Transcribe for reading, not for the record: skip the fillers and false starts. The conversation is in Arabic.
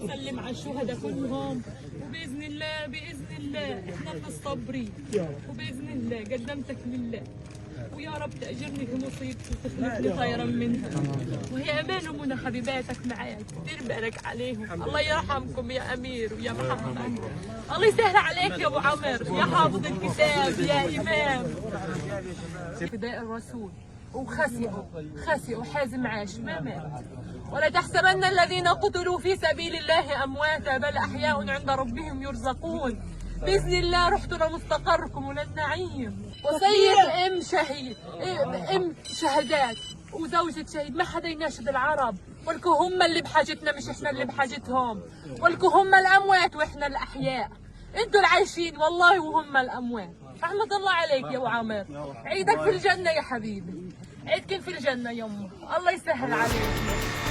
نسلم على الشهداء كلهم، وباذن الله باذن الله احنا مصبرين، وباذن الله قدمتك لله، ويا رب تأجرني في مصيبتي وتخلف لي خيرا منها. وهي أمان ومنى حبيباتك معاك، دير بالك عليهم، الله يرحمكم يا أمير ويا محمد، الله يسهل عليك يا أبو عمر، يا حافظ الكتاب يا إمام. فداء الرسول وخسئوا حازم عاش ما مات. ولا تحسبن الذين قتلوا في سبيل الله أمواتا بل أحياء عند ربهم يرزقون. بإذن الله رحتوا لمستقركم وللنعيم. وسيد ام شهدات وزوجة شهيد، ما حدا يناشد العرب، ولكم هم اللي بحاجتنا مش احنا اللي بحاجتهم، ولكم هم الاموات واحنا الاحياء، انتوا العايشين والله وهم الاموات. رحمة الله عليك يا ابو عامر، عيدك في الجنة يا حبيبي، عيدك في الجنة يمه، الله يسهل عليك.